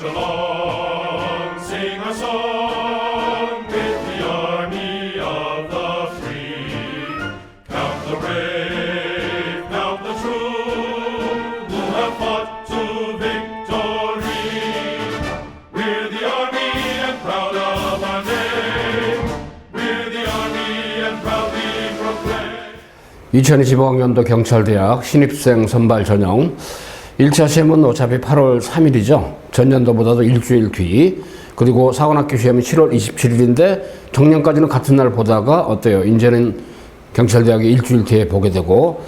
March along, sing a song with the army of the free. Count the brave, count the true, who have fought to victory. We're the army and proud of our name. We're the army and proudly proclaim. 2025학년도 경찰대학 신입생 선발 전형 1차 시험은 어차피 8월 3일이죠. 전년도보다도 일주일 뒤. 그리고 사관학교 시험이 7월 27일인데 작년까지는 같은 날 보다가 어때요? 이제는 경찰대학이 일주일 뒤에 보게 되고,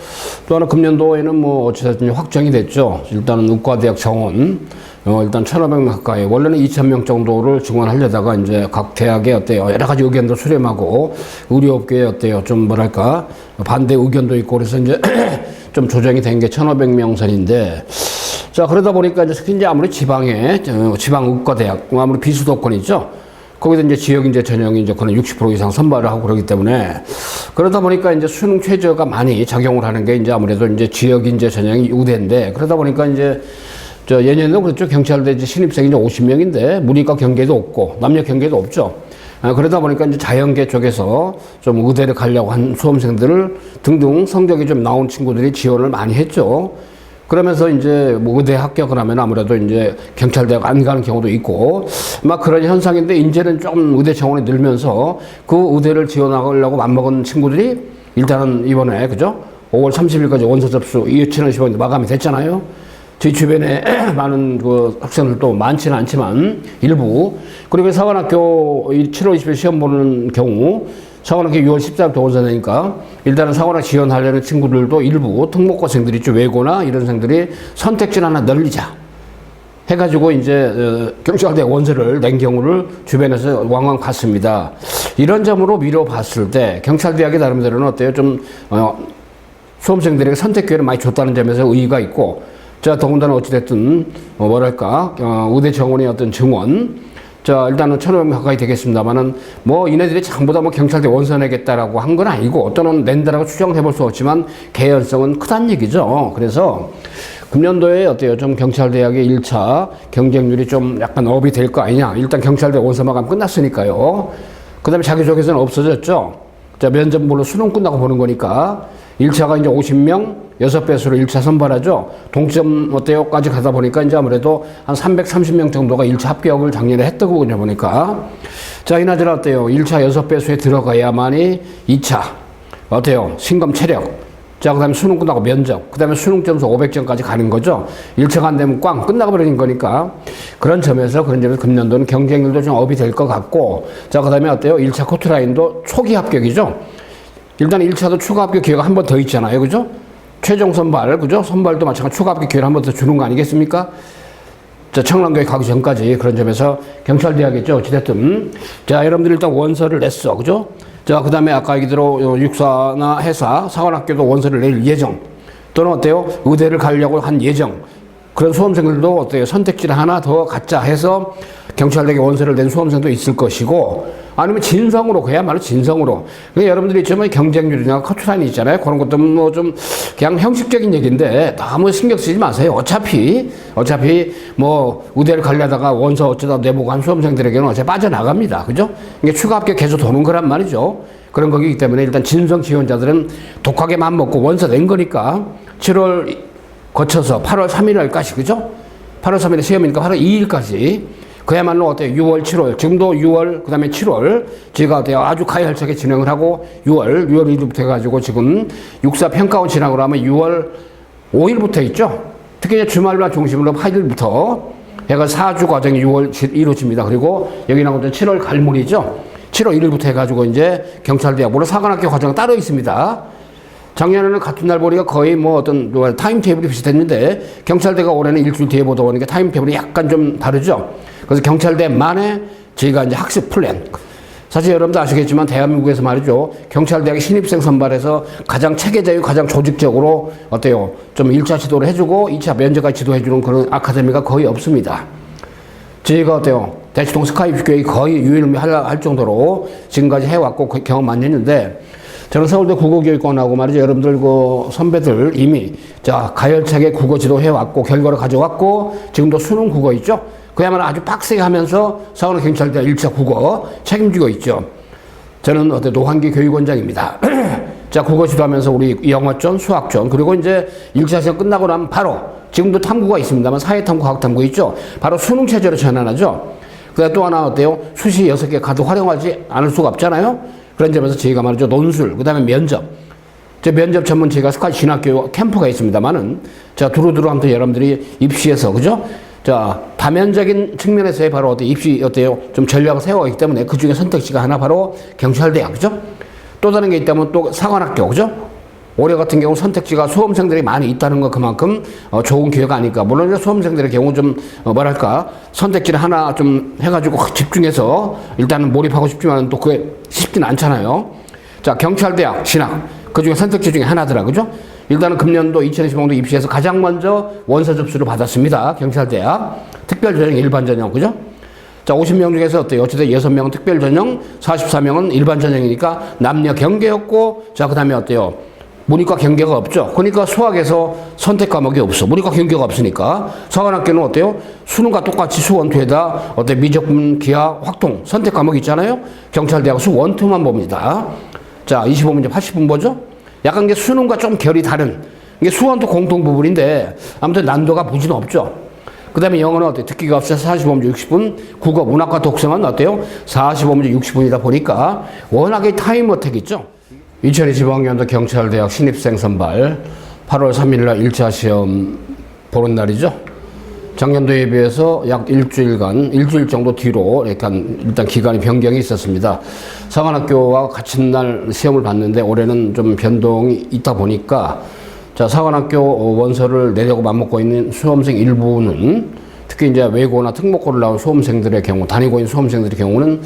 또 하나 금년도에는 뭐 어찌됐든 확정이 됐죠. 일단은 의과대학 정원 일단 1,500명 가까이, 원래는 2,000명 정도를 증원하려다가 이제 각 대학에 어때요? 여러 가지 의견도 수렴하고 의료업계에 어때요? 좀 뭐랄까 반대 의견도 있고 그래서 이제 좀 조정이 된 게 1,500명 선인데, 자 그러다 보니까 이제 특히 이제 아무리 지방 의과대학 아무리 비수도권이죠. 거기서 이제 지역 인재 전형이 이제 그런 60% 이상 선발을 하고 그러기 때문에, 그러다 보니까 이제 수능 최저가 많이 작용을 하는 게 이제 아무래도 이제 지역 인재 전형이 우대인데, 그러다 보니까 이제 예년에도 그렇죠. 경찰대 신입생이 이제 50명인데 문이과 경계도 없고 남녀 경계도 없죠. 그러다 보니까 이제 자연계 쪽에서 좀 의대를 가려고 한 수험생들을 등등 성적이 좀 나온 친구들이 지원을 많이 했죠. 그러면서 이제 뭐 의대 합격을 하면 아무래도 이제 경찰대학 안 가는 경우도 있고 막 그런 현상인데, 이제는 좀 의대 정원이 늘면서 그 의대를 지원하려고 맘먹은 친구들이 일단은 이번에 그죠? 5월 30일까지 원서 접수 2,050원 마감이 됐잖아요. 저희 주변에 많은 그 학생들도 많지는 않지만 일부, 그리고 사관학교 7월 20일 시험 보는 경우 사관학교 6월 14일부터 원서 내니까 일단은 사관학 지원하려는 친구들도 일부 특목고생들이 있죠. 외고나 이런 생들이 선택지를 하나 늘리자 해가지고 이제 경찰대 원서를 낸 경우를 주변에서 왕왕 봤습니다. 이런 점으로 미뤄봤을 때 경찰대학이 나름대로는 어때요? 좀 수험생들에게 선택 기회를 많이 줬다는 점에서 의의가 있고, 자 더군다나 어찌됐든 뭐랄까 의대 정원의 어떤 증원, 자 일단은 1,500명 가까이 되겠습니다만은 뭐 이네들이 전부 다 뭐 경찰대 원서 내겠다라고 한 건 아니고, 또는 낸다라고 추정해 볼 수 없지만 개연성은 크다는 얘기죠. 그래서 금년도에 어때요? 좀 경찰대학의 1차 경쟁률이 좀 약간 업이 될 거 아니냐. 일단 경찰대 원서 마감 끝났으니까요. 그 다음에 자기소개서는 없어졌죠. 자 면접 물론 수능 끝나고 보는 거니까 1차가 이제 50명 6배수로 1차 선발하죠. 동점 어때요?까지 가다 보니까 이제 아무래도 한 330명 정도가 1차 합격을 작년에 했다고 보니까, 자 이나저나 어때요? 1차 6배수에 들어가야만이 2차 어때요? 신검 체력, 자 그 다음에 수능 끝나고 면접, 그 다음에 수능 점수 500점까지 가는 거죠. 1차가 안 되면 꽝 끝나가 버리는 거니까, 그런 점에서 금년도는 경쟁률도 좀 업이 될 것 같고, 자 그 다음에 어때요? 1차 코트라인도 초기 합격이죠. 일단 1차도 추가 합격 기회가 한 번 더 있잖아요. 그죠? 최종 선발, 그죠? 선발도 마찬가지 추가 합격 기회를 한 번 더 주는 거 아니겠습니까? 자, 청량교육 가기 전까지. 그런 점에서 경찰대학이죠. 어찌됐든. 자, 여러분들 일단 원서를 냈어. 그죠? 자, 그 다음에 아까 얘기대로 육사나 해사, 사관학교도 원서를 낼 예정. 또는 어때요? 의대를 가려고 한 예정. 그런 수험생들도 어때요? 선택지를 하나 더 갖자 해서 경찰대학에 원서를 낸 수험생도 있을 것이고, 아니면 진성으로, 그야말로 진성으로. 그러니까 여러분들이 있지만 경쟁률이나 커트라인이 있잖아요. 그런 것도 뭐 좀 그냥 형식적인 얘기인데 너무 신경 쓰지 마세요. 어차피 뭐 의대를 가려다가 원서 어쩌다 내보고 한 수험생들에게는 어차피 빠져나갑니다. 그죠? 이게 추가 합격 계속 도는 거란 말이죠. 그런 거기 때문에 일단 진성 지원자들은 독하게 맘먹고 원서 낸 거니까 7월 거쳐서 8월 3일까지, 그죠? 8월 3일에 시험이니까 8월 2일까지 그야말로 어때요? 6월, 7월, 지금도 6월, 그 다음에 7월, 제가 어때요? 아주 가열차게 진행을 하고 6월 1일부터 해가지고 지금 육사 평가원 진행을 하면 6월 5일부터 있죠? 특히 이제 주말날 중심으로 8일부터 해가 4주 과정이 6월 이루어집니다. 그리고 여기 나오는 7월 갈무리죠? 7월 1일부터 해가지고 이제 경찰대학, 물론 사관학교 과정은 따로 있습니다. 작년에는 같은 날 보니까 거의 뭐 어떤 타임테이블이 비슷했는데 경찰대가 올해는 일주일 뒤에 보다 보니까 타임테이블이 약간 좀 다르죠. 그래서 경찰대만의 저희가 이제 학습 플랜. 사실 여러분도 아시겠지만 대한민국에서 말이죠. 경찰대학의 신입생 선발에서 가장 체계적이고 가장 조직적으로 어때요? 좀 1차 지도를 해주고 2차 면접까지 지도해주는 그런 아카데미가 거의 없습니다. 저희가 어때요? 대치동 스카이프 교육이 거의 유일무이할 정도로 지금까지 해왔고 경험 많이 했는데, 저는 서울대 국어교육원하고 말이죠. 여러분들 그 선배들 이미 자 가열차게 국어 지도 해왔고 결과를 가져왔고 지금도 수능 국어 있죠. 그야말로 아주 빡세게 하면서 사관학경찰대학 1차 국어 책임지고 있죠. 저는 노환기 교육원장입니다. 자, 국어 지도하면서 우리 영어전, 수학전, 그리고 이제 1차 시험 끝나고 나면 바로, 지금도 탐구가 있습니다만 사회탐구, 과학탐구 있죠. 바로 수능 체제로 전환하죠. 그다음에 또 하나 어때요? 수시 6개 카드 활용하지 않을 수가 없잖아요. 그런 점에서 저희가 말이죠. 논술, 그 다음에 면접. 면접 전문 저희가 스카이 진학교육 캠프가 있습니다만은, 자, 두루두루 하면 여러분들이 입시에서, 그죠? 자, 다면적인 측면에서의 바로 어때 입시 어때요? 좀 전략을 세워가기 때문에 그 중에 선택지가 하나 바로 경찰대학, 그죠? 또 다른 게 있다면 또 사관학교, 그죠? 올해 같은 경우 선택지가 수험생들이 많이 있다는 거 그만큼 좋은 기회가 아닐까. 물론 수험생들의 경우 좀 뭐랄까 선택지를 하나 좀 해가지고 집중해서 일단은 몰입하고 싶지만 또 그게 쉽지는 않잖아요. 자, 경찰대학 진학 그 중에 선택지 중에 하나더라, 그죠? 일단은 금년도 2025년도 입시에서 가장 먼저 원서 접수를 받았습니다. 경찰대학 특별전형 일반전형, 그죠? 자, 50명 중에서 어때요? 어쨌든 6명은 특별전형, 44명은 일반전형이니까 남녀 경계였고, 자, 그 다음에 어때요? 문이과 경계가 없죠. 그러니까 수학에서 선택 과목이 없어. 문이과 경계가 없으니까. 사관학교는 어때요? 수능과 똑같이 수원투에다 어때 미적분, 기하, 확통 선택 과목이 있잖아요. 경찰대학 수원투만 봅니다. 자, 25문제 80분 보죠. 약간 이게 수능과 좀 결이 다른 이게 수원투 공통 부분인데 아무튼 난도가 무지는 없죠. 그 다음에 영어는 어때요? 듣기가 없어서 45문제 60분, 국어, 문학과 독서는 어때요? 45문제 60분이다 보니까 워낙에 타임 어택 있죠. 2025학년도 경찰대학 신입생 선발 8월 3일날 1차 시험 보는 날이죠. 작년도에 비해서 약 일주일 정도 뒤로 약간 일단 기간이 변경이 있었습니다. 사관학교와 같은 날 시험을 봤는데 올해는 좀 변동이 있다 보니까 자, 사관학교 원서를 내려고 맘먹고 있는 수험생 일부는 특히 이제 외고나 특목고를 나온 수험생들의 경우, 다니고 있는 수험생들의 경우는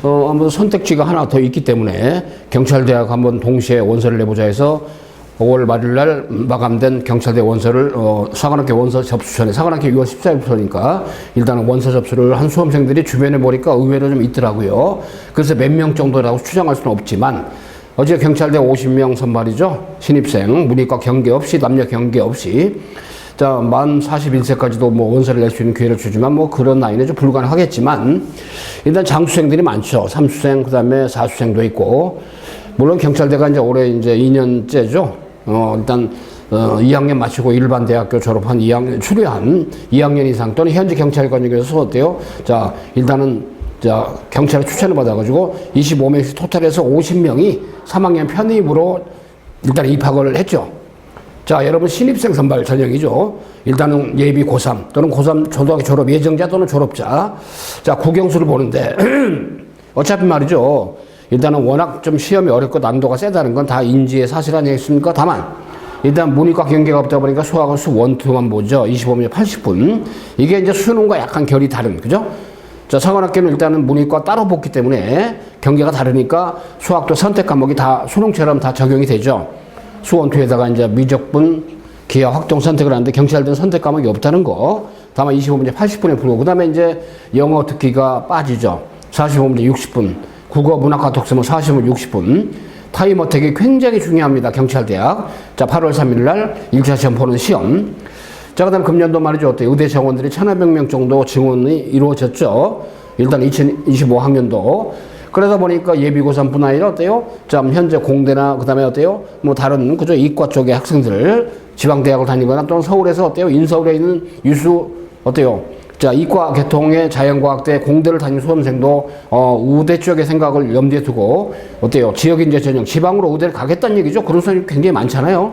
아무래도 선택지가 하나 더 있기 때문에 경찰대학 한번 동시에 원서를 내보자 해서 5월 말일날 마감된 경찰대 원서를 사관학교 원서 접수 전에 사관학교 6월 14일부터니까 일단은 원서 접수를 한 수험생들이 주변에 보니까 의외로 좀 있더라고요. 그래서 몇 명 정도라고 추정할 수는 없지만 어제 경찰대 50명 선발이죠. 신입생, 문이과 경계 없이, 남녀 경계 없이. 자, 만 41세까지도 뭐 원서를 낼 수 있는 기회를 주지만 뭐 그런 나이는 좀 불가능하겠지만 일단 장수생들이 많죠. 3수생, 그 다음에 4수생도 있고. 물론 경찰대가 이제 올해 이제 2년째죠. 일단 2학년 마치고 일반 대학교 졸업한 2학년, 추류한 2학년 이상 또는 현재 경찰관역에서 어때요? 자, 일단은 자, 경찰에 추천을 받아가지고 25명씩 토탈해서 50명이 3학년 편입으로 일단 입학을 했죠. 자, 여러분 신입생 선발 전형이죠. 일단은 예비 고3 또는 고3 초등학교 졸업 예정자 또는 졸업자. 자, 국영수를 보는데 어차피 말이죠. 일단은 워낙 좀 시험이 어렵고 난도가 세다는 건 다 인지의 사실 아니겠습니까? 다만 일단 문이과 경계가 없다 보니까 수학은 수원투만 보죠. 25문제 80분. 이게 이제 수능과 약간 결이 다른, 그죠? 자, 사관학교는 일단은 문이과 따로 뽑기 때문에 경계가 다르니까 수학도 선택 과목이 다 수능처럼 다 적용이 되죠. 수원투에다가 이제 미적분, 기하, 확통 선택을 하는데 경찰대는 선택 과목이 없다는 거. 다만 25문제 80분에 풀고 그 다음에 이제 영어 듣기가 빠지죠. 45문제 60분. 국어, 문학과 독서는 40분 60분. 타임 어택이 굉장히 중요합니다. 경찰대학. 자, 8월 3일 날 1차 시험 보는 시험. 자, 그 다음 금년도 말이죠. 어때요? 의대 정원들이 1,500명 정도 증원이 이루어졌죠. 일단 2025학년도. 그러다 보니까 예비 고3뿐 아니라 어때요? 자, 현재 공대나 그 다음에 어때요? 뭐 다른 그저 이과 쪽의 학생들 지방대학을 다니거나 또는 서울에서 어때요? 인서울에 있는 유수 어때요? 자, 이과 계통의 자연과학대 공대를 다니는 수험생도 의대 쪽의 생각을 염두에 두고 어때요? 지역인재 전형 지방으로 의대를 가겠다는 얘기죠. 그런 수험이 굉장히 많잖아요.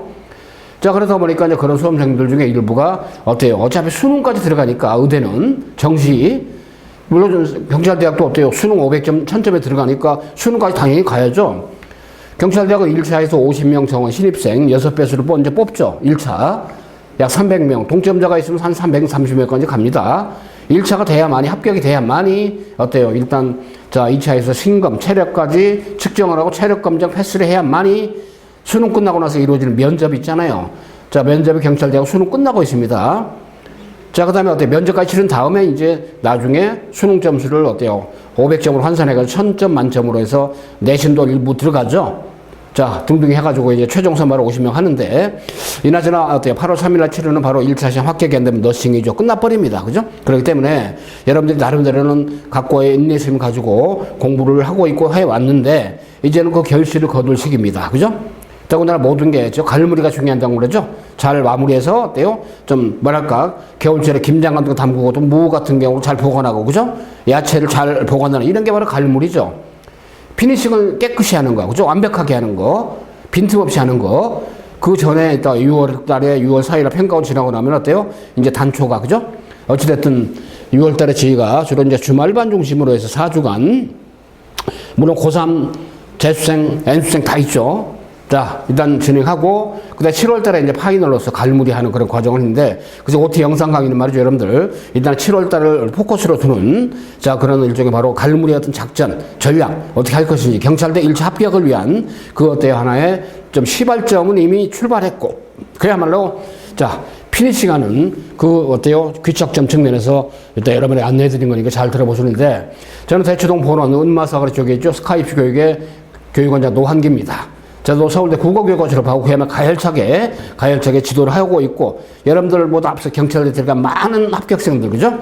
자, 그러다 보니까 이제 그런 수험생들 중에 일부가 어때요? 어차피 수능까지 들어가니까 의대는 정시 물론 경찰대학도 어때요? 수능 500점 1000점에 들어가니까 수능까지 당연히 가야죠. 경찰대학은 1차에서 50명 정원 신입생 6배수를 먼저 뽑죠. 1차 약 300명 동점자가 있으면 한 330명까지 갑니다. 1차가 돼야만이 합격이 돼야만이 어때요? 일단 자, 2차에서 신검 체력까지 측정을 하고 체력 검정 패스를 해야만이 수능 끝나고 나서 이루어지는 면접이 있잖아요. 자, 면접이 경찰대학 수능 끝나고 있습니다. 자, 그 다음에 어때요? 면접까지 치른 다음에 이제 나중에 수능 점수를 어때요? 500점으로 환산해가지고 1000점 만점으로 해서 내신도 일부 들어가죠. 자, 등등 해가지고 이제 최종 선발을 50명 하는데, 이나저나 어때요? 8월 3일 날 치르는 바로 1차 시험 합격이 안 되면 너싱이죠. 끝나버립니다. 그죠? 그렇기 때문에 여러분들이 나름대로는 각고의 인내심 가지고 공부를 하고 있고 해왔는데, 이제는 그 결실을 거둘 시기입니다. 그죠? 더군다나 모든 게 가을무리가 중요하다고 그러죠. 잘 마무리해서 어때요? 좀 뭐랄까 겨울철에 김장 같은 거 담그고 또 무 같은 경우 잘 보관하고 그죠? 야채를 잘 보관하는 이런 게 바로 가을무리죠. 피니싱을 깨끗이 하는 거, 그죠? 완벽하게 하는 거, 빈틈없이 하는 거. 그 전에 일단 6월 달에 6월 4일에 평가원 지나고 나면 어때요? 이제 단초가, 그죠? 어찌됐든 6월 달에 저희가 주로 이제 주말반 중심으로 해서 4주간, 물론 고3, 재수생, N수생 다 있죠. 자, 일단 진행하고, 그 다음에 7월 달에 이제 파이널로서 갈무리 하는 그런 과정을 했는데, 그래서 OT 영상 강의는 말이죠, 여러분들. 일단 7월 달을 포커스로 두는, 자, 그런 일종의 바로 갈무리 같은 작전, 전략, 어떻게 할 것인지, 경찰대 1차 합격을 위한 그 어때요, 하나의 좀 시발점은 이미 출발했고, 그야말로, 자, 피니싱하는 그 어때요, 귀척점 측면에서 일단 여러분에 안내해 드린 거니까 잘 들어보시는데, 저는 대치동 본원 은마사거리 쪽에 있죠, 스카이프 교육의 교육원장 노한기입니다. 저도 서울대 국어교육과 졸업하고 그야말로 가열차게 지도를 하고 있고, 여러분들보다 앞서 경찰대 들어간 많은 합격생들, 그죠?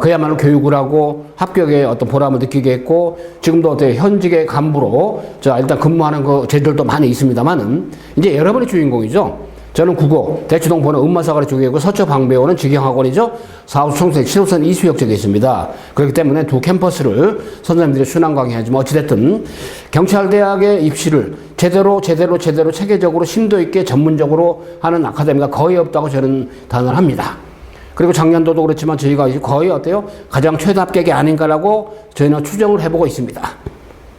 그야말로 교육을 하고 합격의 어떤 보람을 느끼게 했고, 지금도 어때요? 현직의 간부로, 자, 일단 근무하는 그 제들도 많이 있습니다만은, 이제 여러분이 주인공이죠. 저는 국어, 대치동 본원 은마사거리 쪽에 있고, 서초 방배호는 직영학원이죠. 4호 청소년 7호선 이수역 쪽에 있습니다. 그렇기 때문에 두 캠퍼스를 선생님들이 순환 강의하지만 어찌됐든 경찰대학의 입시를 제대로 체계적으로 심도 있게 전문적으로 하는 아카데미가 거의 없다고 저는 단언합니다. 그리고 작년도도 그렇지만 저희가 거의 어때요? 가장 최다 합격이 아닌가라고 저희는 추정을 해보고 있습니다.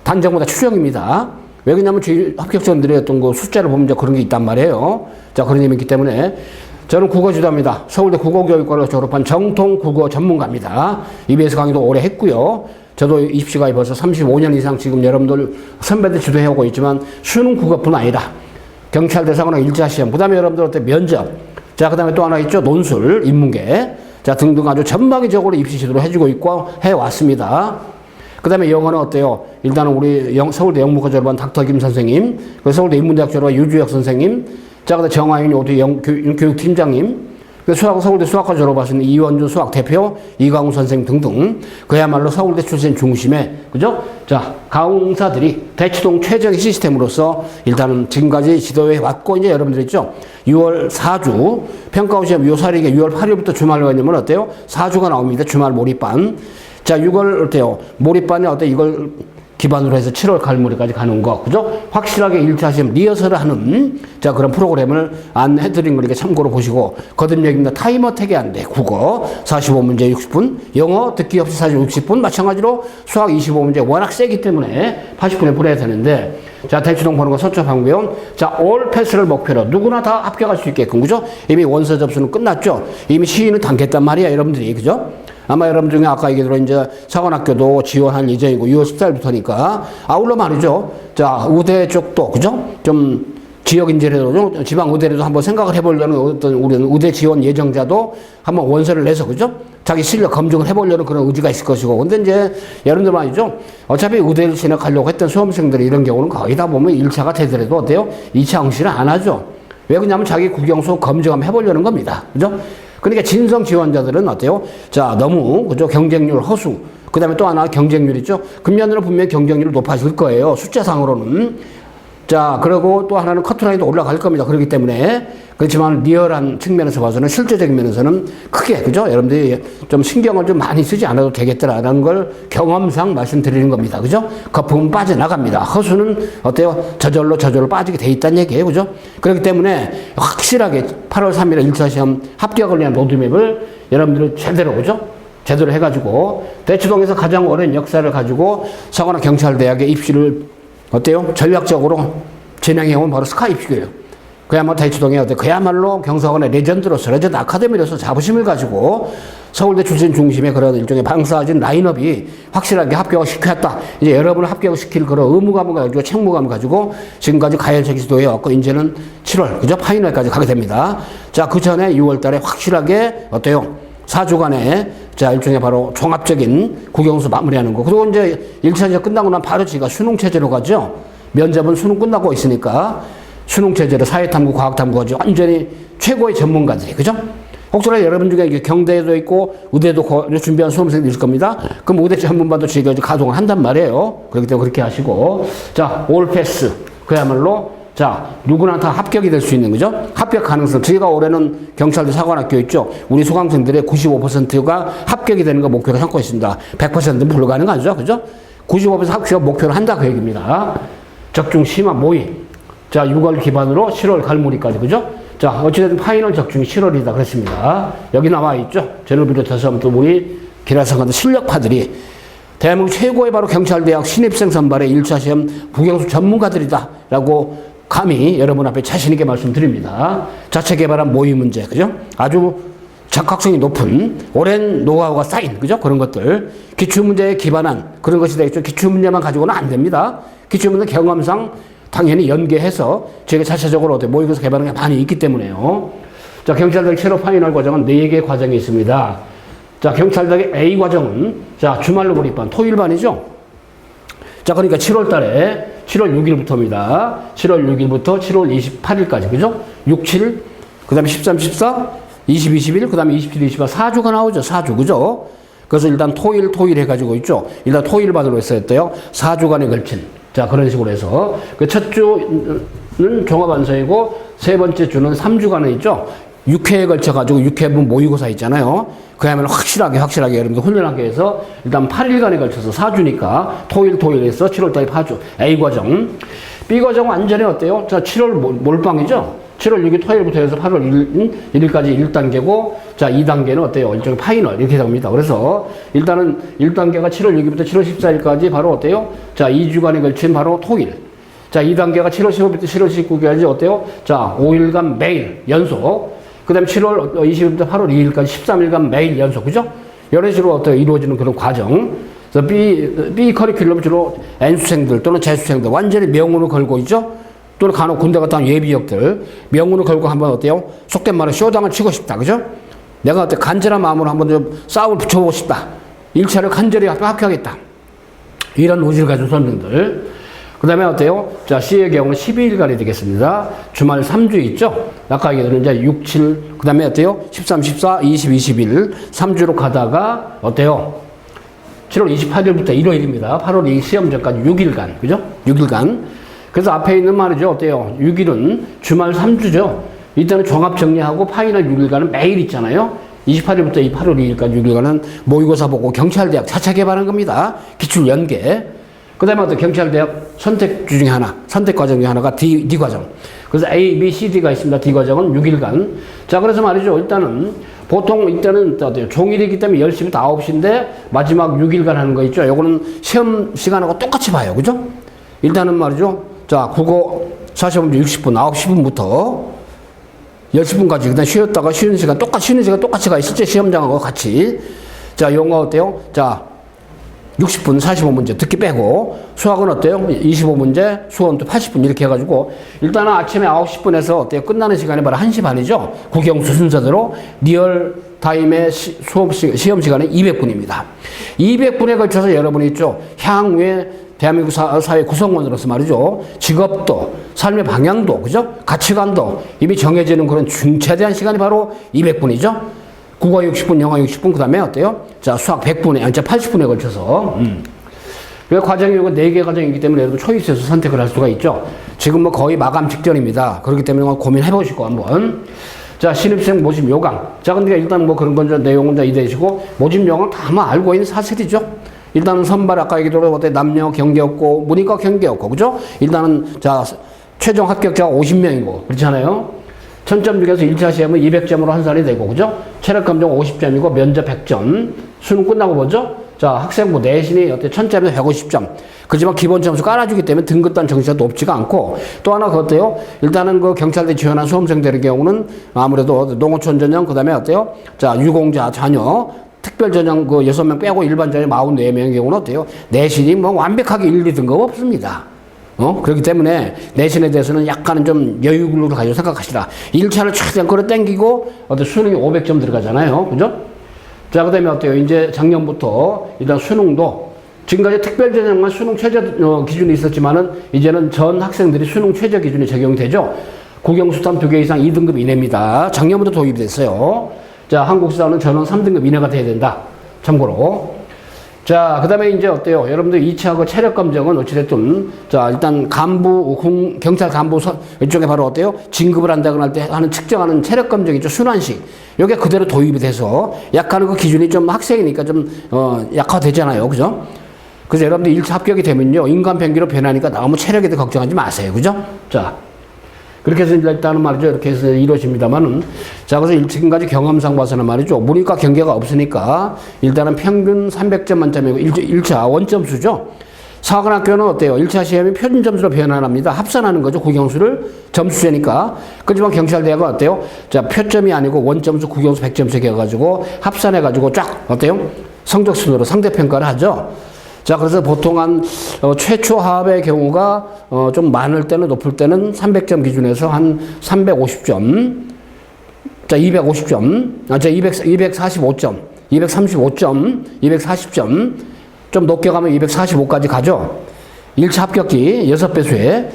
단정보다 추정입니다. 왜 그러냐면 저희 합격자들의 어떤 그 숫자를 보면 이제 그런 게 있단 말이에요. 자, 그런 의미 있기 때문에 저는 국어 지도합니다. 서울대 국어교육과로 졸업한 정통 국어 전문가입니다. EBS 강의도 오래 했고요. 저도 입시가 벌써 35년 이상 지금 여러분들 선배들 지도해오고 있지만 수능 국어뿐 아니라 경찰대 사관학 1차 시험, 그 다음에 여러분들 어때 면접, 자, 그 다음에 또 하나 있죠. 논술, 인문계, 자, 등등 아주 전방위적으로 입시 지도를 해주고 있고 해왔습니다. 그 다음에 영어는 어때요? 일단은 우리 서울대 영문과 졸업한 닥터 김 선생님, 그 서울대 인문대학 졸업한 유주혁 선생님, 자, 그 다음에 정하윤 오디 교육팀장님, 그 서울대 수학과 졸업하신 이원준 수학 대표, 이광우 선생님 등등, 그야말로 서울대 출신 중심의, 그죠? 자, 강사들이 대치동 최적의 시스템으로서 일단은 지금까지 지도해 왔고, 이제 여러분들 있죠? 6월 4주, 평가원 시험 요사리게 6월 8일부터 주말로 가냐면 어때요? 4주가 나옵니다. 주말 몰입반. 자, 6월 어때요? 몰입반에 어때 이걸 기반으로 해서 7월 갈무리까지 가는 거, 그죠? 확실하게 1차 시험 리허설을 하는, 자, 그런 프로그램을 안내해드린 거니까 참고로 보시고, 거듭력입니다. 타이머 태기 안 돼. 국어 45문제 60분, 영어 듣기 없이 사실 60분, 마찬가지로 수학 25문제 워낙 세기 때문에 80분에 풀어야 되는데, 자, 대치동 보는 거 서초 방배원, 자, 올 패스를 목표로 누구나 다 합격할 수 있게끔, 그죠? 이미 원서 접수는 끝났죠? 이미 시인은 당겼단 말이야, 여러분들이, 그죠? 아마 여러분 중에 아까 얘기대로 이제 사관학교도 지원할 예정이고 6월 14일부터니까 아울러 말이죠. 자, 의대 쪽도 그죠? 좀 지역 인재라도 지방 의대라도 한번 생각을 해보려는 어떤 우리는 의대 지원 예정자도 한번 원서를 내서 그죠? 자기 실력 검증을 해보려는 그런 의지가 있을 것이고, 근데 이제 여러분들 말이죠. 어차피 의대를 진학하려고 했던 수험생들이 이런 경우는 거의 다 보면 1차가 되더라도 어때요? 2차 응시를 안 하죠. 왜 그러냐면 자기 국영수 검증 한번 해보려는 겁니다. 그죠? 그러니까 진성 지원자들은 어때요? 자, 너무, 그죠? 경쟁률 허수. 그 다음에 또 하나 경쟁률 있죠? 금년으로 분명히 경쟁률이 높아질 거예요. 숫자상으로는. 자, 그리고 또 하나는 커트라인도 올라갈 겁니다. 그렇기 때문에. 그렇지만 리얼한 측면에서 봐서는 실제적인 면에서는 크게, 그죠? 여러분들이 좀 신경을 좀 많이 쓰지 않아도 되겠더라라는 걸 경험상 말씀드리는 겁니다. 그죠? 거품은 빠져나갑니다. 허수는 어때요? 저절로 빠지게 돼 있다는 얘기예요. 그죠? 그렇기 때문에 확실하게 8월 3일에 1차 시험 합격을 위한 로드맵을 여러분들이 제대로, 그죠? 제대로 해가지고 대치동에서 가장 오랜 역사를 가지고 서울대 경찰대학의 입시를 어때요? 전략적으로 진행해온 바로 스카이프교예요. 그야말로 대치동에 그야말로 경서관의 레전드로서 레전드 아카데미로서 자부심을 가지고 서울대 출신 중심의 그런 일종의 방사진 라인업이 확실하게 합격을 시켰다. 이제 여러분을 합격을 시킬 그런 의무감을 가지고 책무감을 가지고 지금까지 가열차게 지도해왔고 이제는 7월 그죠? 파이널까지 가게 됩니다. 자, 그 전에 6월 달에 확실하게 어때요? 4주간의 자, 일종의 바로 종합적인 국영수 마무리하는 거. 그리고 이제 1차 시험 끝나고 나면 바로 지가 수능 체제로 가죠. 면접은 수능 끝나고 있으니까 수능 체제로 사회탐구, 과학탐구 아주 완전히 최고의 전문가들이, 그죠? 혹시나 여러분 중에 경대에도 있고 의대도 준비한 수험생들 있을 겁니다. 그럼 의대 전문반도 저희가 가동을 한단 말이에요. 그렇기 때문에 그렇게 하시고, 자, 올 패스. 그야말로, 자, 누구나 다 합격이 될 수 있는 거죠. 합격 가능성. 저희가 올해는 경찰대 사관학교 있죠. 우리 수강생들의 95%가 합격이 되는 거 목표로 삼고 있습니다. 100%는 불가능하죠. 그죠? 95% 합격 목표를 한다 그 얘기입니다. 적중 심화 모의. 자, 6월 기반으로 7월 갈무리까지, 그죠? 자, 어찌됐든 파이널 적중이 7월이다 그랬습니다. 여기 나와 있죠. 저를 비롯해서 또 우리 기라상관들 실력파들이 대한민국 최고의 바로 경찰대학 신입생 선발의 1차 시험 국영수 전문가들이다 라고 감히 여러분 앞에 자신있게 말씀드립니다. 자체 개발한 모의 문제, 그죠? 아주 적합성이 높은 오랜 노하우가 쌓인, 그죠? 그런 것들. 기출문제에 기반한 그런 것이 되겠죠. 기출문제만 가지고는 안 됩니다. 기출문제 경험상 당연히 연계해서 저희가 자체적으로 모의고사 개발하는 게 많이 있기 때문에요. 자, 경찰대학 7월 파이널 과정은 4개의 과정이 있습니다. 자, 경찰대학의 A 과정은, 자, 주말로 몰입반, 토일반이죠? 자, 그러니까 7월 달에, 7월 6일부터입니다. 7월 6일부터 7월 28일까지, 그죠? 6, 7, 그 다음에 13, 14, 20, 21, 그 다음에 27, 28, 4주가 나오죠. 4주, 그죠? 그래서 일단 토일 해가지고 있죠. 일단 토일반으로 했어요. 4주간에 걸친. 자, 그런 식으로 해서. 그 첫 주는 종합안서이고, 세 번째 주는 3주간에 있죠. 6회에 걸쳐가지고 6회분 모의고사 있잖아요. 그야말로 확실하게 여러분들 훈련하게 해서 일단 8일간에 걸쳐서 4주니까 토일에서 7월달에 4주. A 과정. B 과정은 완전히 어때요? 자, 7월 몰빵이죠. 7월 6일 토요일부터 해서 8월 1일까지 1단계고, 자, 2단계는 어때요? 일종의 파이널, 이렇게 됩니다. 그래서, 일단은 1단계가 7월 6일부터 7월 14일까지 바로 어때요? 자, 2주간에 걸친 바로 토일. 자, 2단계가 7월 15일부터 7월 19일까지 어때요? 자, 5일간 매일 연속. 그 다음에 7월 20일부터 8월 2일까지 13일간 매일 연속. 그죠? 이런 식으로 어때요? 이루어지는 그런 과정. 그래서 B 커리큘럼 주로 N수생들 또는 재수생들 완전히 명운을 걸고 있죠? 또는 간혹 군대 갔다 온 예비역들 명운을 걸고 한번 어때요? 속된 말로 쇼장을 치고 싶다. 그죠? 내가 어때 간절한 마음으로 한번 좀 싸움을 붙여보고 싶다. 1차를 간절히 합격하겠다. 이런 의지를 가진 선생들. 그 다음에 어때요? 자, C의 경우는 12일간이 되겠습니다. 주말 3주 있죠? 아까 얘기했던 이제 6, 7, 그 다음에 어때요? 13, 14, 20, 21, 3주로 가다가 어때요? 7월 28일부터 일요일입니다. 8월 2일 시험 전까지 6일간. 그죠? 6일간. 그래서 앞에 있는 말이죠. 어때요? 6일은 주말 3주죠. 이때는 종합 정리하고 파이널 6일간은 매일 있잖아요. 28일부터 8월 2일까지 6일간은 모의고사 보고 경찰대학 자체 개발한 겁니다. 기출 연계. 그 다음에 어떤 경찰대학 선택주 중에 하나, 선택과정 중에 하나가 D 과정. 그래서 A, B, C, D가 있습니다. D 과정은 6일간. 자, 그래서 말이죠. 일단은 보통 이때는 어때요? 종일이기 때문에 10시부터 9시인데 마지막 6일간 하는 거 있죠. 요거는 시험 시간하고 똑같이 봐요. 그죠? 일단은 말이죠. 자, 국어 40분 60분, 9시 10분부터 10시분까지 그다음 쉬었다가 쉬는 시간 똑같이 가 실제 시험장하고 같이. 자, 영어 어때요? 자, 60분 45문제 듣기 빼고 수학은 어때요? 25문제 수원도 80분 이렇게 해가지고 일단은 아침에 9시 10분에서 어때요? 끝나는 시간이 바로 1시 반이죠. 국영수 순서대로 리얼 타임의 시험 시간은 200분입니다. 200분에 걸쳐서 여러분이 있죠. 향후에 대한민국 사회 구성원으로서 말이죠. 직업도, 삶의 방향도, 그죠? 가치관도 이미 정해지는 그런 중차대한 시간이 바로 200분이죠. 국어 60분, 영어 60분, 그 다음에 어때요? 자, 수학 100분에, 아니, 80분에 걸쳐서. 그 과정이 이거 4개 과정이기 때문에 여러분 초이스에서 선택을 할 수가 있죠. 지금 뭐 거의 마감 직전입니다. 그렇기 때문에 고민해 보시고 한번. 자, 신입생 모집 요강. 자, 근데 일단 뭐 그런 건 내용은 다 이해되시고, 모집 요강 다 아마 알고 있는 사실이죠. 일단은 선발 아까 얘기대로 어때 남녀 경계 없고 문이과 경계 없고 그죠? 일단은 자 최종 합격자가 50명이고 그렇잖아요. 1000점 중에서 1차 시험은 200점으로 환산이 되고 그죠? 체력 검정 50점이고 면접 100점. 수능 끝나고 뭐죠? 자, 학생부 내신이 어때 1000점에서 150점. 그지만 기본 점수 깔아주기 때문에 등급단 정시가 높지가 않고 또 하나 그 어때요? 일단은 그 경찰대 지원한 수험생들의 경우는 아무래도 농어촌 전형 그다음에 어때요? 자, 유공자 자녀 특별 전형 그 6명 빼고 일반 전형 44명의 경우는 어때요? 내신이 뭐 완벽하게 1, 2등급 없습니다. 그렇기 때문에 내신에 대해서는 약간은 좀 여유를 가지고 생각하시라. 1차를 최대한 끌어당기고 어때 수능이 500점 들어가잖아요. 그죠? 자, 그 다음에 어때요? 이제 작년부터 일단 수능도 지금까지 특별전형만 수능 최저 기준이 있었지만은 이제는 전 학생들이 수능 최저 기준이 적용되죠. 국영수탄 2개 이상 2등급 이내입니다. 작년부터 도입이 됐어요. 자, 한국수사는 전원 3등급 이내가 돼야 된다. 참고로. 자, 그 다음에 이제 어때요? 여러분들 2차 그 체력 검정은 어찌됐든, 자, 일단 경찰 간부 이쪽에 바로 어때요? 진급을 한다거나 할 때 하는 측정하는 체력 검정이죠. 순환식. 요게 그대로 도입이 돼서 약하는 그 기준이 좀 학생이니까 좀, 약화되잖아요. 그죠? 그래서 여러분들 1차 합격이 되면요. 인간 변기로 변하니까 너무 체력에 대해 걱정하지 마세요. 그죠? 자. 그렇게 해서 일단은 말이죠. 이렇게 해서 이루어집니다만은. 자, 그래서 지금까지 경험상 봐서는 말이죠. 문이과 경계가 없으니까 일단은 평균 300점 만점이고 1차 원점수죠. 사관학교는 어때요? 1차 시험이 표준 점수로 변환합니다. 합산하는 거죠. 국영수를 점수제니까. 그렇지만 경찰대학은 어때요? 자, 표점이 아니고 원점수, 국영수 100점씩 해가지고 합산해가지고 쫙 어때요? 성적순으로 상대평가를 하죠. 자, 그래서 보통 한, 최초 합의 경우가, 좀 많을 때는, 높을 때는 300점 기준에서 한 350점, 자, 250점, 245점, 235점, 240점, 좀 높게 가면 245까지 가죠. 1차 합격기 6배수에.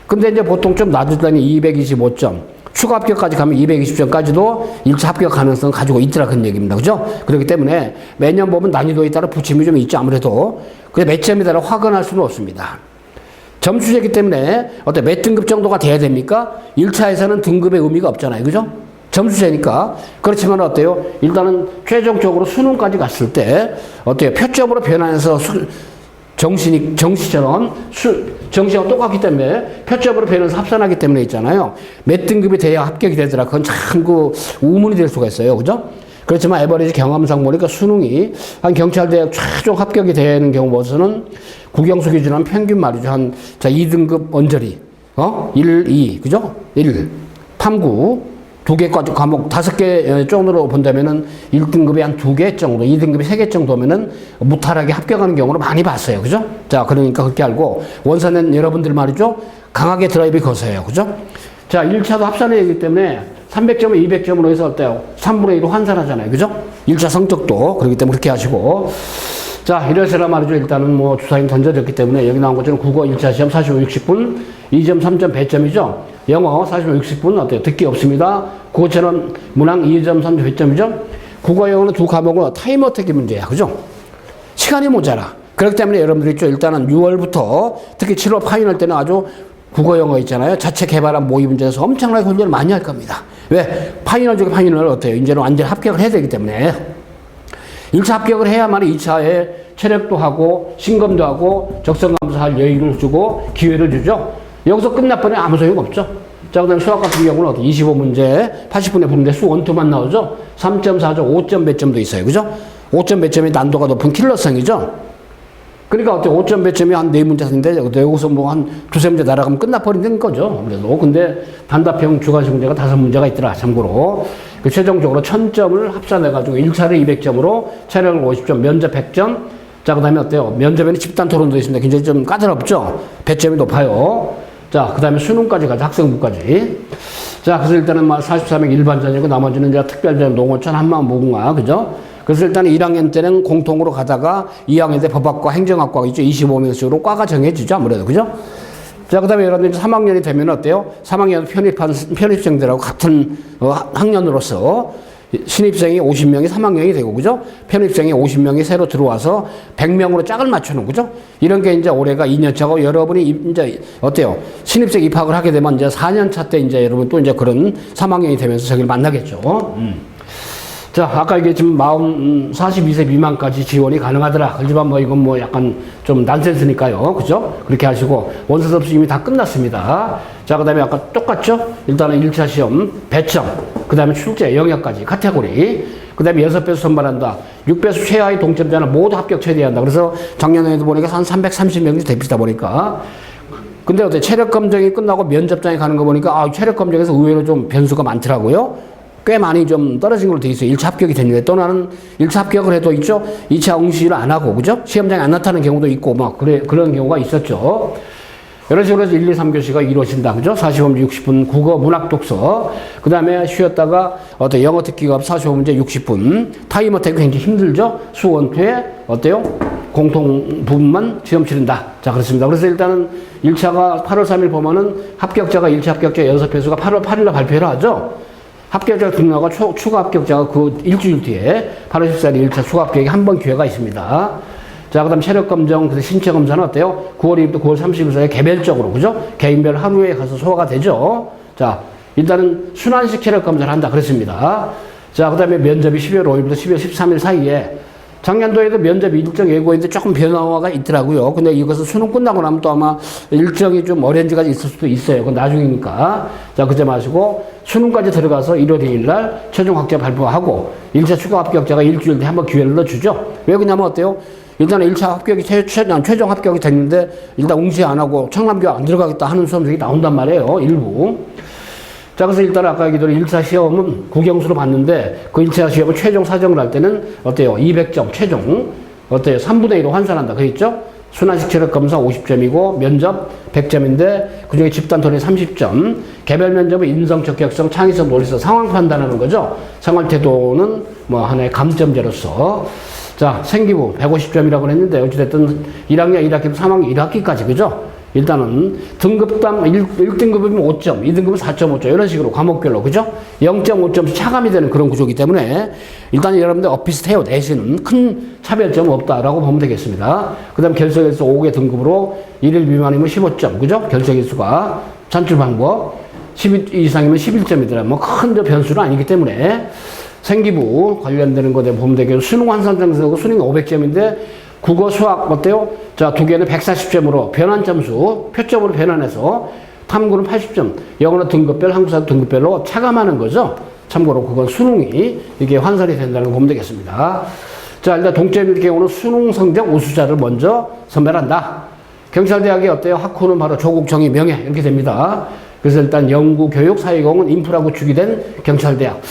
근데 이제 보통 좀 낮을 때는 225점. 추가 합격까지 가면 220점까지도 1차 합격 가능성 가지고 있더라 그런 얘기입니다. 그죠? 그렇기 때문에 매년 보면 난이도에 따라 부침이 좀 있죠. 아무래도. 그게 몇 점에 따라 확언할 수는 없습니다. 점수제이기 때문에 몇 등급 정도가 돼야 됩니까? 1차에서는 등급의 의미가 없잖아요. 그죠? 점수제니까. 그렇지만 어때요? 일단은 최종적으로 수능까지 갔을 때 어때요? 표점으로 변환해서 정시처럼 정시하고 똑같기 때문에 표점으로 변해서 합산하기 때문에 있잖아요. 몇 등급이 돼야 합격이 되더라. 그건 참 우문이 될 수가 있어요. 그죠? 그렇지만 에버리지 경험상 보니까 수능이 한 경찰대학 최종 합격이 되는 경우 보서는 국영수 기준한 평균 말이죠. 자, 2등급 언저리. 1, 2. 그죠? 1. 탐구. 2개 과목 5개 정도로 본다면은 1등급이 한 2개 정도, 2등급이 3개 정도면은 무탈하게 합격하는 경우를 많이 봤어요. 그죠? 자, 그러니까 그렇게 알고 원사는 여러분들 말이죠. 강하게 드라이브 거세요. 그죠? 자, 1차도 합산해야 하기 때문에 300점을 200점으로 해서 어때요? 3분의 1로 환산하잖아요. 그죠? 1차 성적도 그렇기 때문에 그렇게 하시고. 자, 이래서라 말이죠. 일단은 뭐 주사위 던져졌기 때문에 여기 나온 것처럼 국어 1차 시험 45, 60분, 2점, 3점, 배점이죠. 영어 40분, 60분 어때요? 듣기 없습니다. 국어처럼 문항 2점, 3점, 배점이죠. 국어, 영어는 두 과목은 타임어택이 문제야. 그죠? 시간이 모자라. 그렇기 때문에 여러분들이 있죠. 일단은 6월부터 특히 7월 파이널 때는 아주 국어, 영어 있잖아요. 자체 개발한 모의 문제에서 엄청나게 훈련을 많이 할 겁니다. 왜? 파이널 중에 파이널을 어때요? 이제는 완전히 합격을 해야 되기 때문에. 1차 합격을 해야만 2차에 체력도 하고 신검도 하고 적성감사할 여유를 주고 기회를 주죠. 여기서 끝나버리면 아무 소용 없죠. 자, 그 다음에 수학 같은 경우는 어떻게 25문제 80분에 푸는데 수 원투만 나오죠. 3.4점, 5점 몇 점도 있어요. 그죠? 5점 몇 점이 난도가 높은 킬러성이죠. 그러니까 어때? 5점 몇 점이 한 4문제인데 여기서 뭐 한 2-3문제 날아가면 끝나버리는 거죠. 아무래도. 근데 단답형 주관식 문제가 5문제가 있더라. 참고로. 그 최종적으로 1000점을 합산해가지고 1차를 200점으로 체력을 50점, 면접 100점. 자, 그 다음에 어때요? 면접에는 집단 토론도 있습니다. 굉장히 좀 까다롭죠? 배점이 높아요. 자, 그 다음에 수능까지 가죠. 학생부까지. 자, 그래서 일단은 43명 일반전이고 나머지는 이제 특별전, 농어촌, 한마음, 무궁화. 그죠? 그래서 일단 1학년 때는 공통으로 가다가 2학년 때 법학과, 행정학과가 있죠. 25명씩으로 과가 정해지죠. 아무래도. 그죠? 자, 그 다음에 여러분들 3학년이 되면 어때요? 3학년 편입생들하고 같은 학년으로서 신입생이 50명이 3학년이 되고, 그죠? 편입생이 50명이 새로 들어와서 100명으로 짝을 맞추는, 그죠? 이런 게 이제 올해가 2년차고 여러분이 이제 어때요? 신입생 입학을 하게 되면 이제 4년차 때 이제 여러분 또 이제 그런 3학년이 되면서 저기를 만나겠죠. 자, 아까 얘기했지만 42세 미만까지 지원이 가능하더라. 그렇지만 뭐 이건 뭐 약간 좀 난센스니까요. 그죠? 그렇게 하시고 원서 접수 이미 다 끝났습니다. 자, 그 다음에 아까 똑같죠? 일단은 1차 시험 배점, 그 다음에 출제, 영역까지 카테고리, 그 다음에 6배수 선발한다. 6배수 최하위 동점자는 모두 합격 최대한다. 그래서 작년에도 보니까 한 330명이 됩시다 보니까. 근데 어때? 체력 검정이 끝나고 면접장에 가는 거 보니까 체력 검정에서 의외로 좀 변수가 많더라고요. 꽤 많이 좀 떨어진 걸로 돼 있어요. 1차 합격이 됐는데 또 나는 1차 합격을 해도 있죠. 2차 응시를 안 하고, 그죠? 시험장에 안 나타나는 경우도 있고, 그런 경우가 있었죠. 이런 식으로 해서 1, 2, 3교시가 이루어진다. 그죠? 45문제 60분 국어, 문학, 독서. 그 다음에 쉬었다가 영어 듣기가 45문제 60분. 타임어택이 굉장히 힘들죠? 수원투에 어때요? 공통 부분만 시험 치른다. 자, 그렇습니다. 그래서 일단은 1차가 8월 3일 보면은 합격자가 1차 합격자 연습 배수가 8월 8일날 발표를 하죠. 합격자가 등록하고 추가 합격자가 그 일주일 뒤에 8월 14일 1차 추가 합격이 한 번 기회가 있습니다. 자, 그 다음 체력 검정, 그 신체 검사는 어때요? 9월 2일부터 9월 30일 사이에 개별적으로, 그죠? 개인별 하루에 가서 소화가 되죠. 자, 일단은 순환식 체력 검사를 한다. 그랬습니다. 자, 그 다음에 면접이 12월 5일부터 12월 13일 사이에 작년도에도 면접 일정 예고했는데 조금 변화가 있더라고요. 근데 이것은 수능 끝나고 나면 또 아마 일정이 좀 어렌지가 있을 수도 있어요. 그건 나중이니까. 자, 그때 마시고 수능까지 들어가서 1월 2일 날 최종 합격 발표하고 1차 추가 합격자가 일주일 뒤에 한번 기회를 넣어주죠. 왜 그러냐면 어때요? 일단 1차 합격이 최종 합격이 됐는데 일단 응시 안 하고 청남교 안 들어가겠다 하는 수험생이 나온단 말이에요. 일부. 자, 그래서 일단 아까 얘기대로 1차 시험은 국영수로 봤는데 그 1차 시험은 최종 사정을 할 때는 어때요? 200점 최종. 어때요? 3분의 1로 환산한다. 그랬죠? 순환식 체력 검사 50점이고 면접 100점인데 그중에 집단 토론 30점. 개별 면접은 인성, 적격성, 창의성, 논리성, 상황 판단하는 거죠. 생활 태도는 뭐 하나의 감점제로서. 자, 생기부 150점이라고 했는데 어찌됐든 1학년 1학기, 3학년 1학기까지 그죠? 일단은 등급당 1등급이면 5점, 2등급은 4.5점 이런 식으로 과목별로 그죠? 0.5점씩 차감이 되는 그런 구조이기 때문에 일단 여러분들 비슷해요. 내신은 큰 차별점은 없다라고 보면 되겠습니다. 그 다음 결석일수 5개 등급으로 1일 미만이면 15점 그죠? 결석일수가 산출 방법 10일 이상이면 11점이더라. 뭐 큰 변수는 아니기 때문에 생기부 관련되는 거에 보면 되겠고 수능 환산 점수고 수능이 500점인데 국어, 수학 어때요? 자, 두 개는 140점으로 변환 점수, 표점으로 변환해서 탐구는 80점, 영어는 등급별, 한국사 등급별로 차감하는 거죠. 참고로 그건 수능이 이게 환산이 된다는 거 보면 되겠습니다. 자, 일단 동점일 경우는 수능 성적 우수자를 먼저 선별한다. 경찰대학이 어때요? 학후는 바로 조국, 정의, 명예 이렇게 됩니다. 그래서 일단 연구, 교육, 사회공헌, 인프라 구축이 된 경찰대학.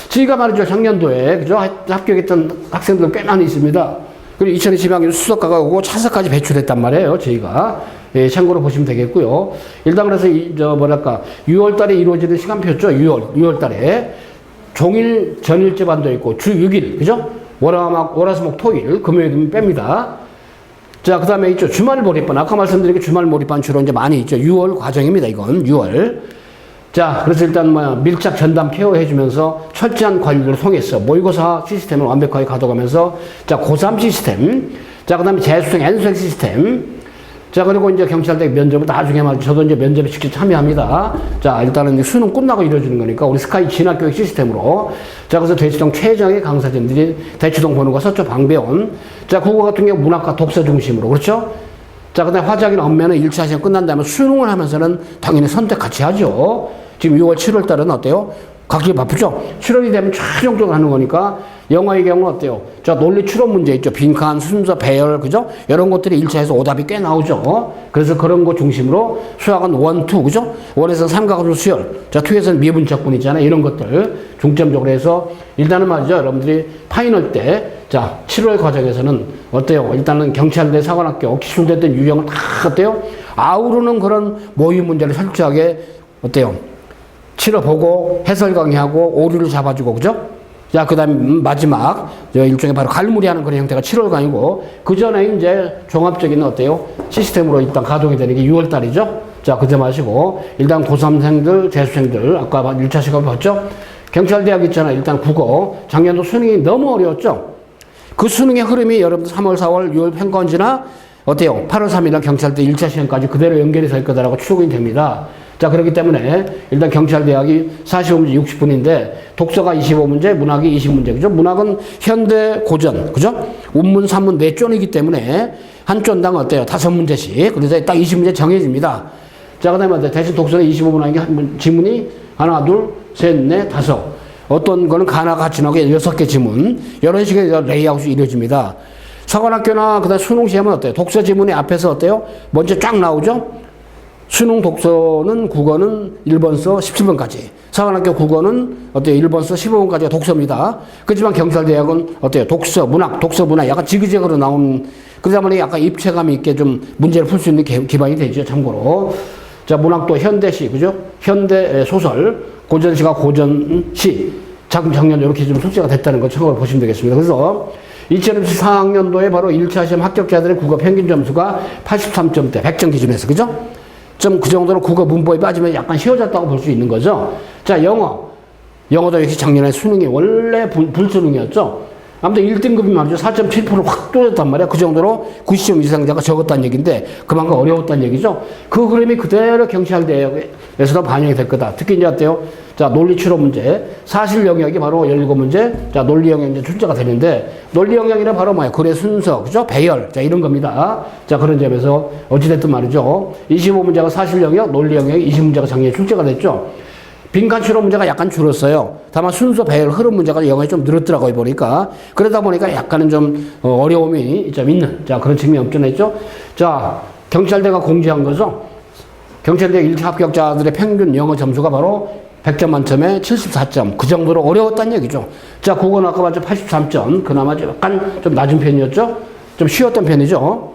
저희가 말이죠. 작년도에 그죠? 합격했던 학생들 꽤 많이 있습니다. 그리고 2020학년 수석가가 오고 차석까지 배출했단 말이에요, 저희가. 예, 참고로 보시면 되겠고요. 일단 그래서, 6월 달에 이루어지는 시간표죠, 6월 달에. 종일 전일제 반도 있고, 주 6일, 그죠? 월화수목 토일, 금요일은 뺍니다. 자, 그 다음에 있죠, 주말 몰입반. 아까 말씀드린 게 주말 몰입반 주로 이제 많이 있죠. 6월 과정입니다, 이건. 6월. 자, 그래서 일단 밀착 전담 케어해주면서 철저한 관리를 통해서 모의고사 시스템을 완벽하게 가져가면서 자, 고3 시스템, 자, 그 다음에 재수생, N수생 시스템, 자, 그리고 이제 경찰대 면접은 나중에 저도 이제 면접에 직접 참여합니다. 자, 일단은 수능 끝나고 이루어지는 거니까 우리 스카이 진학교육 시스템으로. 자, 그래서 대치동 최정의 강사진들이 대치동 번호가 서초 방배원. 자, 국어 같은 경우 문학과 독서 중심으로. 그렇죠? 자, 그 다음에 화작이나 언면은 1차 시험 끝난 다음에 수능을 하면서는 당연히 선택 같이 하죠. 지금 6월, 7월 달은 어때요? 각기 바쁘죠? 7월이 되면 최종적으로 하는 거니까 영어의 경우는 어때요? 자, 논리 추론 문제 있죠. 빈칸, 순서, 배열, 그죠? 이런 것들이 1차에서 오답이 꽤 나오죠. 그래서 그런 거 중심으로 수학은 1, 2, 그죠? 1에서는 삼각함수 수열, 자, 2에서는 미분적분 있잖아요. 이런 것들 중점적으로 해서 일단은 말이죠. 여러분들이 파이널 때 자, 7월 과정에서는 어때요? 일단은 경찰대, 사관학교, 기술됐던 유형을 다 어때요? 아우르는 그런 모의 문제를 철저하게 어때요? 치러보고 해설 강의하고 오류를 잡아주고 그죠? 자, 그 다음 마지막 일종의 바로 갈무리하는 그런 형태가 7월 강의고 그 전에 이제 종합적인 어때요? 시스템으로 일단 가동이 되는 게 6월 달이죠? 자, 그때 마시고 일단 고3생들, 재수생들 아까 1차 시간 봤죠? 경찰대학 있잖아요. 일단 국어 작년도 수능이 너무 어려웠죠? 그 수능의 흐름이 여러분들 3월, 4월, 6월 평가원지나 어때요? 8월 3일날 경찰대 1차 시험까지 그대로 연결이 될 거다라고 추측이 됩니다. 자, 그렇기 때문에 일단 경찰대학이 45문제 60분인데 독서가 25문제, 문학이 20문제. 그죠? 문학은 현대 고전. 그죠? 운문, 산문 4존이기 때문에 한 존당 어때요? 5문제씩. 그래서 딱 20문제 정해집니다. 자, 그 다음에 대신 독서는 25문항이 지문이 하나, 둘, 셋, 넷, 다섯. 어떤 거는 가나가 같이 나오게 6개 지문. 이런 식의 레이아웃이 이루어집니다. 사관학교나 그다음 수능 시험은 어때요? 독서 지문이 앞에서 어때요? 먼저 쫙 나오죠? 수능 독서는 국어는 1번서 17번까지. 사관학교 국어는 어때요? 1번서 15번까지가 독서입니다. 그렇지만 경찰대학은 어때요? 독서, 문학 약간 지그재그로 나온 그러다 보니 약간 입체감 있게 좀 문제를 풀 수 있는 기반이 되죠. 참고로. 자, 문학도 현대시, 그죠? 현대 소설, 고전시가 고전시. 작년 이렇게 좀 숙제가 됐다는 거 참고로 보시면 되겠습니다. 그래서 2024학년도에 바로 1차 시험 합격자들의 국어 평균 점수가 83점대, 100점 기준에서, 그죠? 좀 그 정도로 국어 문법이 빠지면 약간 쉬워졌다고 볼 수 있는 거죠. 자, 영어도 역시 작년에 수능이 원래 불수능이었죠. 아무튼 1등급이 말이죠. 4.7% 확 떨어졌단 말이야. 그 정도로 90점 이상자가 적었다는 얘기인데 그만큼 어려웠다는 얘기죠. 그 흐름이 그대로 경찰대학에서도 반영이 될 거다. 특히 이제 어때요? 자, 논리 추론 문제, 사실 영역이 바로 17문제, 자, 논리 영역 이제 출제가 되는데, 논리 영역이란 바로 뭐야? 글의 순서, 그죠? 배열, 자, 이런 겁니다. 자, 그런 점에서 어찌됐든 말이죠. 25문제가 사실 영역, 논리 영역, 20문제가 작년에 출제가 됐죠. 빈칸 추론 문제가 약간 줄었어요. 다만 순서, 배열, 흐름 문제가 영어에 좀 늘었더라고요, 보니까. 그러다 보니까 약간은 좀 어려움이 좀 있는, 자, 그런 측면이 없잖아요. 자, 경찰대가 공지한 거죠. 경찰대 1차 합격자들의 평균 영어 점수가 바로 100점 만점에 74점. 그 정도로 어려웠다는 얘기죠. 자, 국어는 아까 봤죠? 83점. 그나마 약간 좀 낮은 편이었죠? 좀 쉬웠던 편이죠.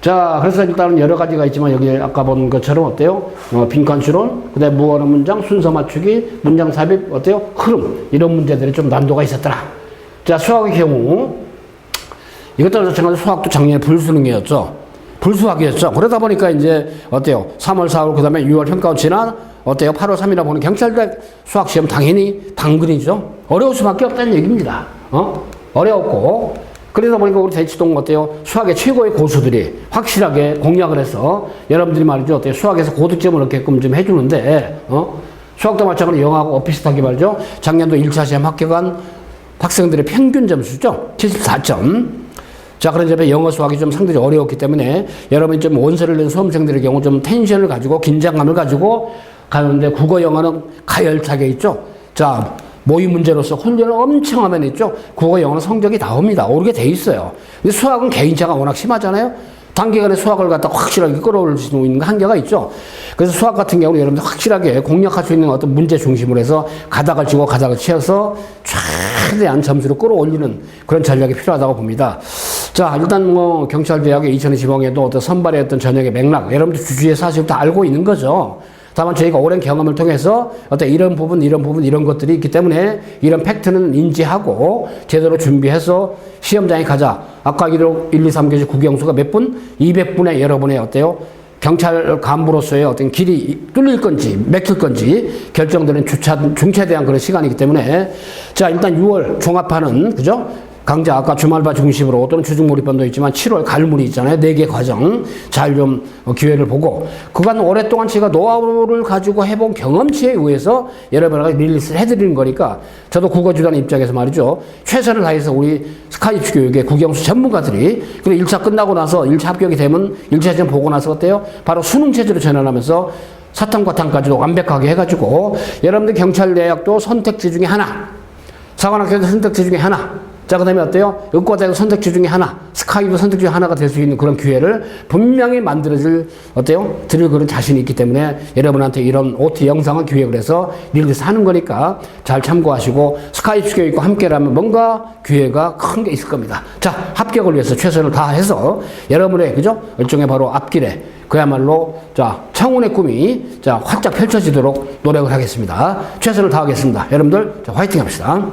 자, 그래서 일단은 여러 가지가 있지만 여기 아까 본 것처럼 어때요? 빈칸 추론, 그 다음에 무언어 문장, 순서 맞추기, 문장 삽입, 어때요? 흐름. 이런 문제들이 좀 난도가 있었더라. 자, 수학의 경우. 이것도 마찬가지로 수학도 작년에 불수능이었죠. 불수학이었죠. 그러다 보니까 이제 어때요? 3월, 4월, 그 다음에 6월 평가원 지나 어때요? 8월 3일이나 보는 경찰대 수학시험 당연히 당근이죠. 어려울 수밖에 없다는 얘기입니다. 어려웠고. 그러다 보니까 우리 대치동 어때요? 수학의 최고의 고수들이 확실하게 공략을 해서 여러분들이 말이죠. 어때요? 수학에서 고득점을 얻게끔 좀 해주는데, 수학도 마찬가지로 영어하고 비슷하게 말이죠. 작년도 1차 시험 합격한 학생들의 평균 점수죠. 74점. 자, 그런 점에 영어 수학이 좀 상당히 어려웠기 때문에 여러분이 좀 원서를 낸 수험생들의 경우 좀 텐션을 가지고 긴장감을 가지고 가는데 국어 영어는 가열차게 있죠. 자, 모의 문제로서 훈련을 엄청 하면 있죠. 국어 영어는 성적이 나옵니다. 오르게 돼 있어요. 근데 수학은 개인차가 워낙 심하잖아요. 단기간에 수학을 갖다 확실하게 끌어올릴 수 있는 한계가 있죠. 그래서 수학 같은 경우는 여러분들 확실하게 공략할 수 있는 어떤 문제 중심으로 해서 가닥을 쥐고 가닥을 치어서 최대한 점수를 끌어올리는 그런 전략이 필요하다고 봅니다. 자, 일단 뭐 경찰대학의 2025년도 어떤 선발의 어떤 전형의 맥락, 여러분들 주주의 사실 다 알고 있는 거죠. 다만 저희가 오랜 경험을 통해서 어떤 이런 부분, 이런 것들이 있기 때문에 이런 팩트는 인지하고 제대로 준비해서 시험장에 가자. 아까 기록 1, 2, 3교시 국영수가 몇 분? 200분의 여러분의 어때요? 경찰 간부로서의 어떤 길이 뚫릴 건지, 맥힐 건지 결정되는 중차에 대한 그런 시간이기 때문에 자, 일단 6월 종합하는, 그죠? 강좌 아까 주말반 중심으로 또는 주중몰입반도 있지만 7월 가을물이 있잖아요. 4개 과정 잘 좀 기회를 보고 그간 오랫동안 제가 노하우를 가지고 해본 경험치에 의해서 여러분에게 릴리스를 해드리는 거니까 저도 국어주단 입장에서 말이죠. 최선을 다해서 우리 스카이프 교육의 국영수 전문가들이 그리고 1차 끝나고 나서 1차 합격이 되면 1차 시험 보고 나서 어때요? 바로 수능 체제로 전환하면서 사탐과탐까지도 완벽하게 해가지고 여러분들 경찰대학도 선택지 중에 하나, 사관학교도 선택지 중에 하나, 자, 그 다음에 어때요? 의과대학 선택지 중에 하나, 스카이도 선택지 중에 하나가 될 수 있는 그런 기회를 분명히 만들어줄, 어때요? 드릴 그런 자신이 있기 때문에 여러분한테 이런 OT 영상을 기획을 해서 릴리스 하는 거니까 잘 참고하시고 스카이프 교육과 함께라면 뭔가 기회가 큰 게 있을 겁니다. 자, 합격을 위해서 최선을 다해서 여러분의, 그죠? 일종의 바로 앞길에 그야말로, 자, 청운의 꿈이, 자, 활짝 펼쳐지도록 노력을 하겠습니다. 최선을 다하겠습니다. 여러분들, 자, 화이팅 합시다.